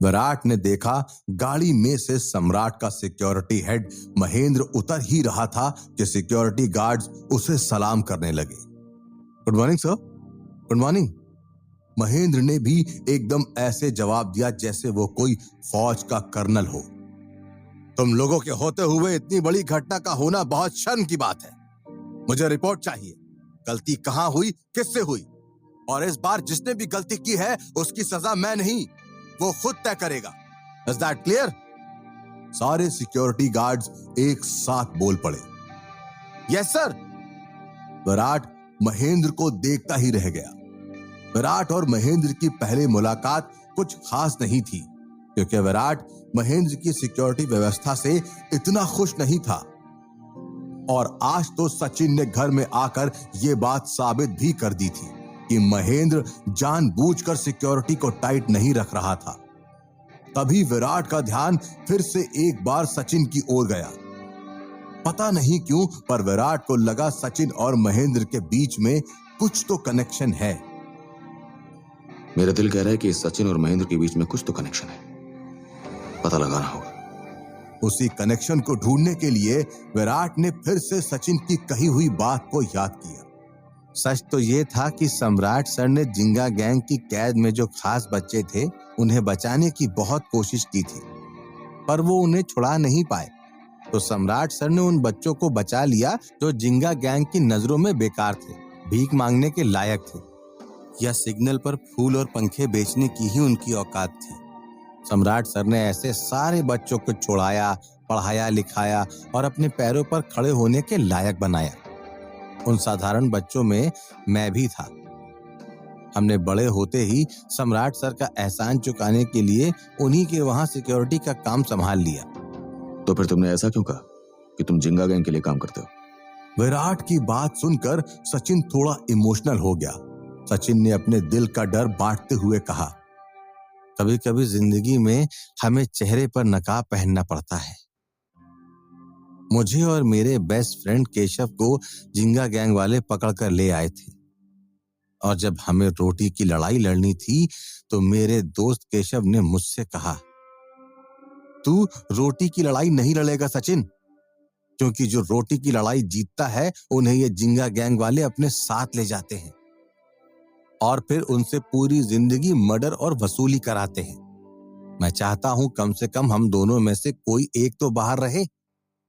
विराट ने देखा गाड़ी में से सम्राट का सिक्योरिटी हेड महेंद्र उतर ही रहा था कि सिक्योरिटी गार्ड्स उसे सलाम करने लगे। Good morning sir. Good morning. Mahendra ने भी एकदम ऐसे जवाब दिया जैसे वो कोई फौज का कर्नल हो। तुम लोगों के होते हुए इतनी बड़ी घटना का होना बहुत शर्म की बात है। मुझे रिपोर्ट चाहिए, गलती कहां हुई, किससे हुई, और इस बार जिसने भी गलती की है उसकी सजा मैं नहीं, वो खुद तय करेगा। Is that clear? सारे सिक्योरिटी गार्ड्स एक साथ बोल पड़े। Yes sir. विराट महेंद्र को देखता ही रह गया। विराट और महेंद्र की पहली मुलाकात कुछ खास नहीं थी, क्योंकि विराट महेंद्र की सिक्योरिटी व्यवस्था से इतना खुश नहीं था। और आज तो सचिन ने घर में आकर यह बात साबित भी कर दी थी कि महेंद्र जानबूझकर सिक्योरिटी को टाइट नहीं रख रहा था। तभी विराट का ध्यान फिर से एक बार सचिन की ओर गया। पता नहीं क्यों, पर विराट को लगा सचिन और महेंद्र के बीच में कुछ तो कनेक्शन है। मेरा दिल कह रहा है कि सचिन और महेंद्र के बीच में कुछ तो कनेक्शन है, पता लगाना होगा। उसी कनेक्शन को ढूंढने के लिए विराट ने फिर से सचिन की कही हुई बात को याद किया। सच तो ये था कि सम्राट सर ने जिंगा गैंग की कैद में जो खास बच्चे थे उन्हें बचाने की बहुत कोशिश की थी, पर वो उन्हें छुड़ा नहीं पाए। तो सम्राट सर ने उन बच्चों को बचा लिया जो जिंगा गैंग की नजरों में बेकार थे, भीख मांगने के लायक थे, या सिग्नल पर फूल और पंखे बेचने की ही उनकी औकात थी। सम्राट सर ने ऐसे सारे बच्चों को छुड़ाया, पढ़ाया, लिखाया और अपने पैरों पर खड़े होने के लायक बनाया। उन साधारण बच्चों में मैं भी था। हमने बड़े होते ही सम्राट सर का एहसान चुकाने के लिए उन्हीं के वहां सिक्योरिटी का काम संभाल लिया। तो फिर तुमने ऐसा क्यों कहा कि तुम जिंगा गैंग के लिए काम करते हो? विराट की बात सुनकर सचिन थोड़ा इमोशनल हो गया। सचिन ने अपने दिल का डर बांटते हुए कहा, कभी कभी जिंदगी में हमें चेहरे पर नकाब पहनना पड़ता है। मुझे और मेरे बेस्ट फ्रेंड केशव को जिंगा गैंग वाले पकड़कर ले आए थे, और जब हमें रोटी की लड़ाई लड़नी थी तो मेरे दोस्त केशव ने मुझसे कहा, तू रोटी की लड़ाई नहीं लड़ेगा सचिन, क्योंकि जो रोटी की लड़ाई जीतता है उन्हें ये जिंगा गैंग वाले अपने साथ ले जाते हैं और फिर उनसे पूरी जिंदगी मर्डर और वसूली कराते हैं। मैं चाहता हूं कम से कम हम दोनों में से कोई एक तो बाहर रहे,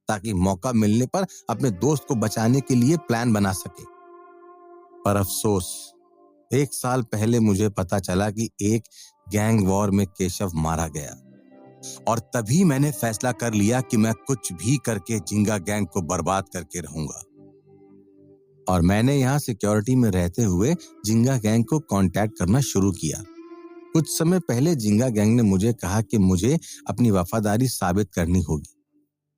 ताकि मौका मिलने पर अपने दोस्त को बचाने के लिए प्लान बना सके। पर अफसोस, 1 साल पहले मुझे पता चला कि एक गैंग वॉर में केशव मारा गया, और तभी मैंने फैसला कर लिया कि मैं कुछ भी करके जिंगा गैंग को बर्बाद करके रहूंगा। और मैंने यहाँ सिक्योरिटी में रहते हुए जिंगा गैंग को कांटेक्ट करना शुरू किया। कुछ समय पहले जिंगा गैंग ने मुझे कहा कि मुझे अपनी वफादारी साबित करनी होगी,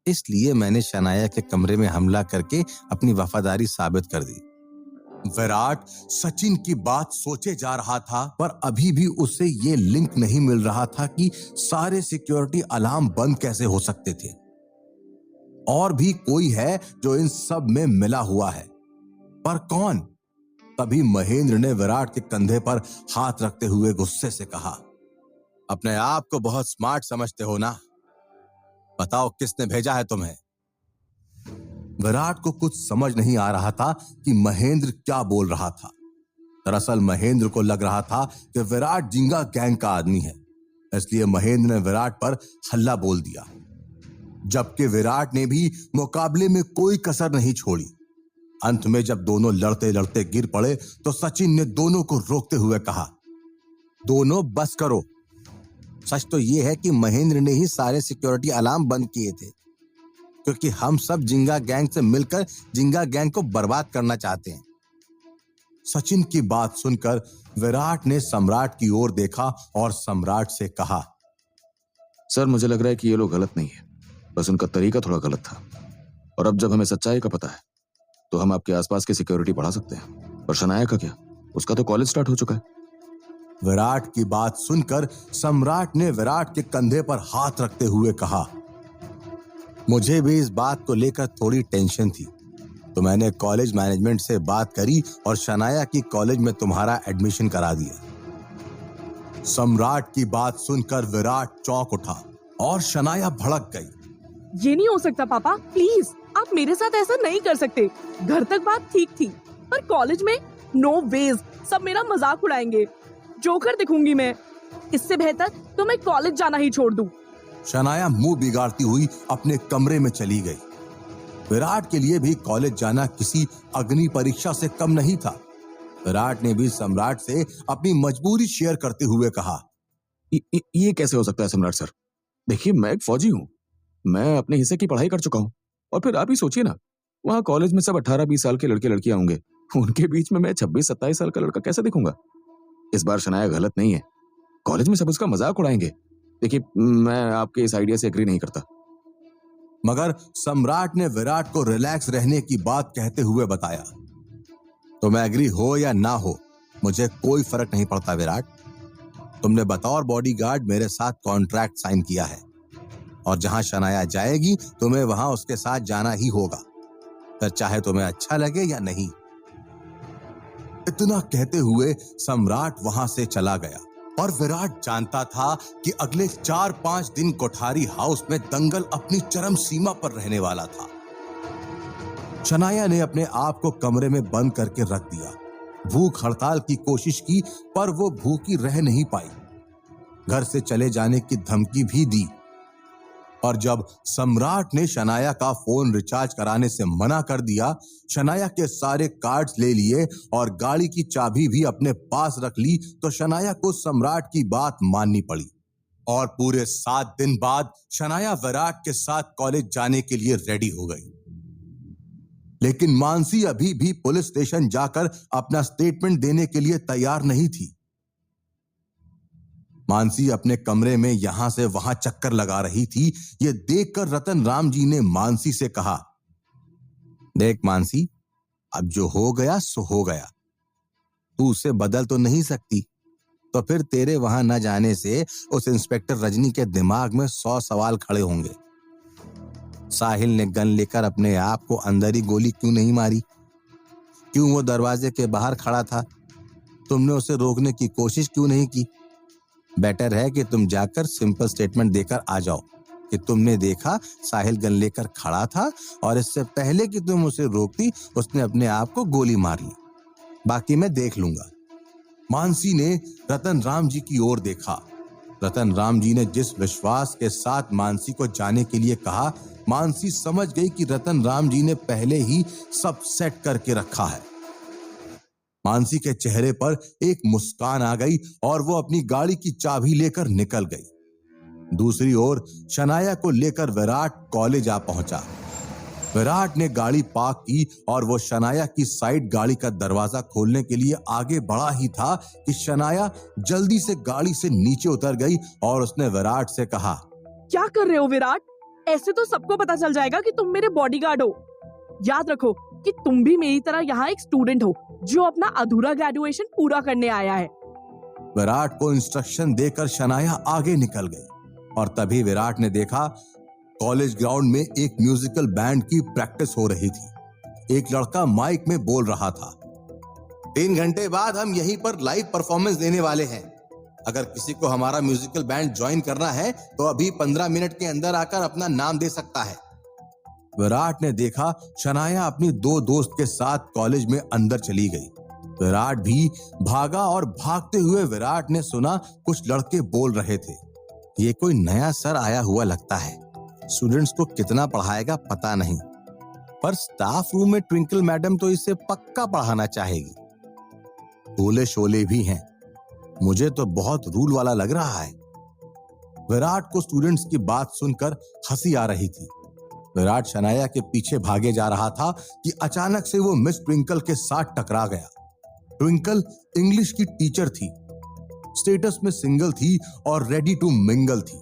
इसलिए मैंने शनाया के कमरे में हमला करके अपनी वफादारी साबित कर दी। विराट सचिन की बात सोचे जा रहा था, पर अभी भी उसे ये लिंक नहीं मिल रहा था कि सारे सिक्योरिटी अलार्म बंद कैसे हो सकते थे। और भी कोई है जो इन सब में मिला हुआ है, पर कौन? तभी महेंद्र ने विराट के कंधे पर हाथ रखते हुए गुस्से से कहा, अपने आप को बहुत स्मार्ट समझते हो ना? बताओ किसने भेजा है तुम्हें? विराट को कुछ समझ नहीं आ रहा था कि महेंद्र क्या बोल रहा था। दरअसल महेंद्र को लग रहा था कि विराट जिंगा गैंग का आदमी है, इसलिए महेंद्र ने विराट पर हल्ला बोल दिया, जबकि विराट ने भी मुकाबले में कोई कसर नहीं छोड़ी। अंत में जब दोनों लड़ते लड़ते गिर पड़े तो सचिन ने दोनों को रोकते हुए कहा, दोनों बस करो। सच तो यह है कि महेंद्र ने ही सारे सिक्योरिटी अलार्म बंद किए थे, क्योंकि हम सब जिंगा गैंग से मिलकर जिंगा गैंग को बर्बाद करना चाहते हैं। सचिन की बात सुनकर विराट ने सम्राट की ओर देखा और सम्राट से कहा, सर मुझे लग रहा है कि ये लोग गलत नहीं है, बस उनका तरीका थोड़ा गलत था, और अब जब हमें सच्चाई का पता है तो हम आपके आसपास की सिक्योरिटी बढ़ा सकते हैं। पर शनाया का क्या? उसका तो कॉलेज स्टार्ट हो चुका है। विराट की बात सुनकर सम्राट ने विराट के कंधे पर हाथ रखते हुए कहा, मुझे भी इस बात को लेकर थोड़ी टेंशन थी, तो मैंने कॉलेज मैनेजमेंट से बात करी और शनाया की कॉलेज में तुम्हारा एडमिशन करा दिया। सम्राट की बात सुनकर विराट चौंक उठा और शनाया भड़क गई। ये नहीं हो सकता पापा, प्लीज आप मेरे साथ ऐसा नहीं कर सकते। घर तक बात ठीक थी, पर कॉलेज में नो वेज, सब मेरा मजाक उड़ाएंगे, जोकर दिखूंगी मैं। इससे बेहतर तो मैं कॉलेज जाना ही छोड़ दूं। शनाया मुंह बिगाड़ती हुई अपने कमरे में चली गई। विराट के लिए भी कॉलेज जाना किसी अग्नि परीक्षा से कम नहीं था। विराट ने भी सम्राट से अपनी मजबूरी शेयर करते हुए कहा, ये कैसे हो सकता है सम्राट सर? देखिए, मैं एक फौजी हूँ, मैं अपने हिस्से की पढ़ाई कर चुका हूँ। और फिर आप ही सोचिए ना, वहाँ कॉलेज में सब 18-20 साल के लड़के लड़कियां होंगे, उनके बीच में मैं 26-27 साल का लड़का कैसे दिखूंगा? इस बार शनाया गलत नहीं है, कॉलेज में सब उसका मजाक उड़ाएंगे। देखिए, मैं आपके इस आइडिया से एग्री नहीं करता। मगर सम्राट ने विराट को रिलैक्स रहने की बात कहते हुए बताया, तुम एग्री हो या ना हो, मुझे कोई फर्क नहीं पड़ता विराट। तुमने बतौर बॉडीगार्ड मेरे साथ कॉन्ट्रैक्ट साइन किया है और जहां शनाया जाएगी तुम्हें वहां उसके साथ जाना ही होगा, फिर चाहे तुम्हें अच्छा लगे या नहीं। इतना कहते हुए सम्राट वहां से चला गया और विराट जानता था कि अगले 4-5 दिन कोठारी हाउस में दंगल अपनी चरम सीमा पर रहने वाला था। शनाया ने अपने आप को कमरे में बंद करके रख दिया। भूख हड़ताल की कोशिश की पर वो भूखी रह नहीं पाई। घर से चले जाने की धमकी भी दी और जब सम्राट ने शनाया का फोन रिचार्ज कराने से मना कर दिया, शनाया के सारे कार्ड्स ले लिए और गाड़ी की चाबी भी अपने पास रख ली, तो शनाया को सम्राट की बात माननी पड़ी। और पूरे 7 दिन बाद शनाया विराट के साथ कॉलेज जाने के लिए रेडी हो गई। लेकिन मानसी अभी भी पुलिस स्टेशन जाकर अपना स्टेटमेंट देने के लिए तैयार नहीं थी। मानसी अपने कमरे में यहां से वहां चक्कर लगा रही थी। यह देखकर रतन राम जी ने मानसी से कहा, देख मानसी, अब जो हो गया सो हो गया, तू उसे बदल तो नहीं सकती, तो फिर तेरे वहां न जाने से उस इंस्पेक्टर रजनी के दिमाग में 100 सवाल खड़े होंगे। साहिल ने गन लेकर अपने आप को अंदर ही गोली क्यों नहीं मारी? क्यों वो दरवाजे के बाहर खड़ा था? तुमने उसे रोकने की कोशिश क्यों नहीं की? बेटर है कि तुम जाकर सिंपल स्टेटमेंट देकर आ जाओ कि तुमने देखा साहिल गन लेकर खड़ा था और इससे पहले कि तुम उसे रोकती उसने अपने आप को गोली मार ली। बाकी मैं देख लूंगा। मानसी ने रतन राम जी की ओर देखा। रतन राम जी ने जिस विश्वास के साथ मानसी को जाने के लिए कहा, मानसी समझ गई कि रतन राम जी ने पहले ही सब सेट करके रखा है। मानसी के चेहरे पर एक मुस्कान आ गई और वो अपनी गाड़ी की चाबी लेकर निकल गई। दूसरी ओर शनाया को लेकर विराट कॉलेज आ पहुंचा। विराट ने गाड़ी पार्क की और वो शनाया की साइड गाड़ी का दरवाजा खोलने के लिए आगे बढ़ा ही था कि शनाया जल्दी से गाड़ी से नीचे उतर गई और उसने विराट से कहा, क्या कर रहे हो विराट? ऐसे तो सबको पता चल जाएगा कि तुम मेरे बॉडीगार्ड हो। याद रखो कि तुम भी मेरी तरह यहाँ एक स्टूडेंट हो जो अपना अधूरा ग्रेजुएशन पूरा करने आया है। विराट को इंस्ट्रक्शन देकर शनाया आगे निकल गई और तभी विराट ने देखा कॉलेज ग्राउंड में एक म्यूजिकल बैंड की प्रैक्टिस हो रही थी। एक लड़का माइक में बोल रहा था, 3 घंटे बाद हम यहीं पर लाइव परफॉर्मेंस देने वाले हैं। अगर किसी को हमारा म्यूजिकल बैंड ज्वाइन करना है तो अभी 15 मिनट के अंदर आकर अपना नाम दे सकता है। विराट ने देखा शनाया अपनी 2 दोस्त के साथ कॉलेज में अंदर चली गई। विराट भी भागा और भागते हुए विराट ने सुना कुछ लड़के बोल रहे थे, ये कोई नया सर आया हुआ लगता है, स्टूडेंट्स को कितना पढ़ाएगा पता नहीं, पर स्टाफ रूम में ट्विंकल मैडम तो इसे पक्का पढ़ाना चाहेगी। भोले शोले भी हैं, मुझे तो बहुत रूल वाला लग रहा है। विराट को स्टूडेंट्स की बात सुनकर हंसी आ रही थी। विराट शनाया के पीछे भागे जा रहा था कि अचानक से वो मिस ट्विंकल के साथ टकरा गया। ट्विंकल इंग्लिश की टीचर थी, स्टेटस में सिंगल थी और रेडी टू मिंगल थी।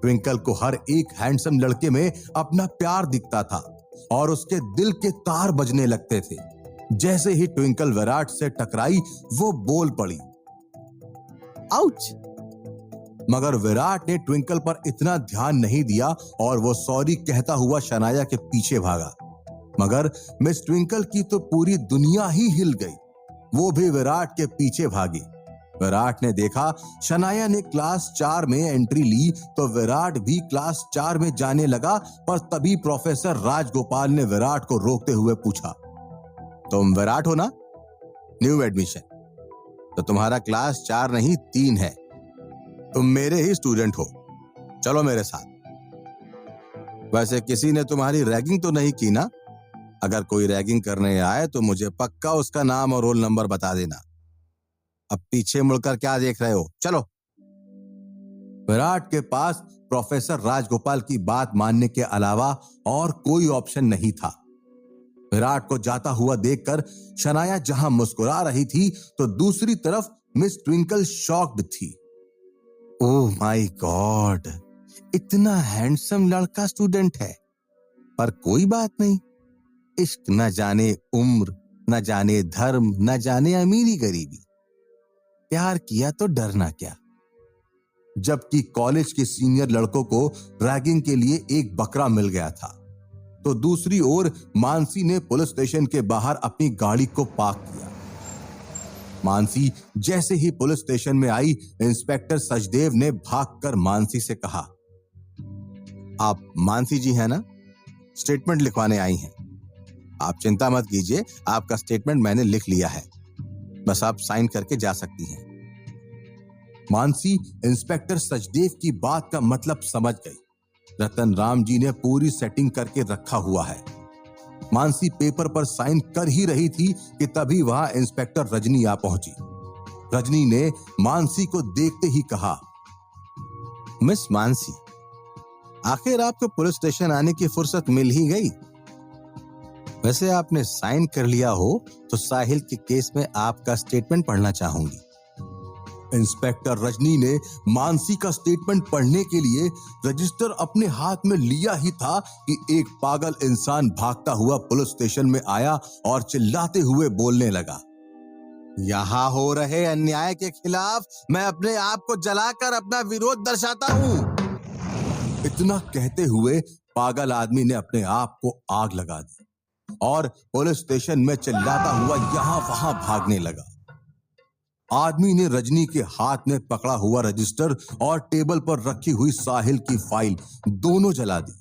ट्विंकल को हर एक हैंडसम लड़के में अपना प्यार दिखता था और उसके दिल के तार बजने लगते थे। जैसे ही ट्विंकल विराट से टकराई वो बोल पड़ी, आउच। मगर विराट ने ट्विंकल पर इतना ध्यान नहीं दिया और वो सॉरी कहता हुआ शनाया के पीछे भागा। मगर मिस ट्विंकल की तो पूरी दुनिया ही हिल गई, वो भी विराट के पीछे भागी। विराट ने देखा शनाया ने क्लास 4 में एंट्री ली तो विराट भी क्लास 4 में जाने लगा, पर तभी प्रोफेसर राजगोपाल ने विराट को रोकते हुए पूछा, तुम विराट हो ना? New admission. तो तुम्हारा क्लास 4 नहीं 3 है। तुम मेरे ही स्टूडेंट हो, चलो मेरे साथ। वैसे किसी ने तुम्हारी रैगिंग तो नहीं की ना? अगर कोई रैगिंग करने आए तो मुझे पक्का उसका नाम और रोल नंबर बता देना। अब पीछे मुड़कर क्या देख रहे हो, चलो। विराट के पास प्रोफेसर राजगोपाल की बात मानने के अलावा और कोई ऑप्शन नहीं था। विराट को जाता हुआ देखकर शनाया जहां मुस्कुरा रही थी तो दूसरी तरफ मिस ट्विंकल शॉक्ड थी। ओह माय गॉड, इतना हैंडसम लड़का स्टूडेंट है, पर कोई बात नहीं। इश्क न जाने उम्र, न जाने धर्म, न जाने अमीरी गरीबी, प्यार किया तो डरना क्या। जबकि कॉलेज के सीनियर लड़कों को रैगिंग के लिए एक बकरा मिल गया था, तो दूसरी ओर मानसी ने पुलिस स्टेशन के बाहर अपनी गाड़ी को पार्क किया। मानसी जैसे ही पुलिस स्टेशन में आई, इंस्पेक्टर सचदेव ने भागकर मानसी से कहा, आप मानसी जी हैं ना? स्टेटमेंट लिखवाने आई हैं। आप चिंता मत कीजिए, आपका स्टेटमेंट मैंने लिख लिया है, बस आप साइन करके जा सकती हैं। मानसी इंस्पेक्टर सचदेव की बात का मतलब समझ गई। रतन राम जी ने पूरी सेटिंग करके रखा हुआ है। मानसी पेपर पर साइन कर ही रही थी कि तभी वहां इंस्पेक्टर रजनी आ पहुंची। रजनी ने मानसी को देखते ही कहा, मिस मानसी, आखिर आपको पुलिस स्टेशन आने की फुर्सत मिल ही गई। वैसे आपने साइन कर लिया हो तो साहिल के केस में आपका स्टेटमेंट पढ़ना चाहूंगी। इंस्पेक्टर रजनी ने मानसी का स्टेटमेंट पढ़ने के लिए रजिस्टर अपने हाथ में लिया ही था कि एक पागल इंसान भागता हुआ पुलिस स्टेशन में आया और चिल्लाते हुए बोलने लगा, यहां हो रहे अन्याय के खिलाफ मैं अपने आप को जलाकर अपना विरोध दर्शाता हूं। इतना कहते हुए पागल आदमी ने अपने आप को आग लगा दी और पुलिस स्टेशन में चिल्लाता हुआ यहां वहां भागने लगा। आदमी ने रजनी के हाथ में पकड़ा हुआ रजिस्टर और टेबल पर रखी हुई साहिल की फाइल दोनों जला दी।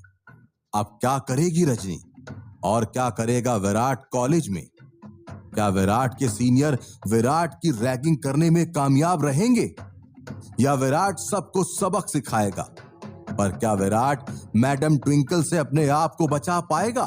अब क्या करेगी रजनी और क्या करेगा विराट कॉलेज में? क्या विराट के सीनियर विराट की रैगिंग करने में कामयाब रहेंगे या विराट सबको सबक सिखाएगा? पर क्या विराट मैडम ट्विंकल से अपने आप को बचा पाएगा?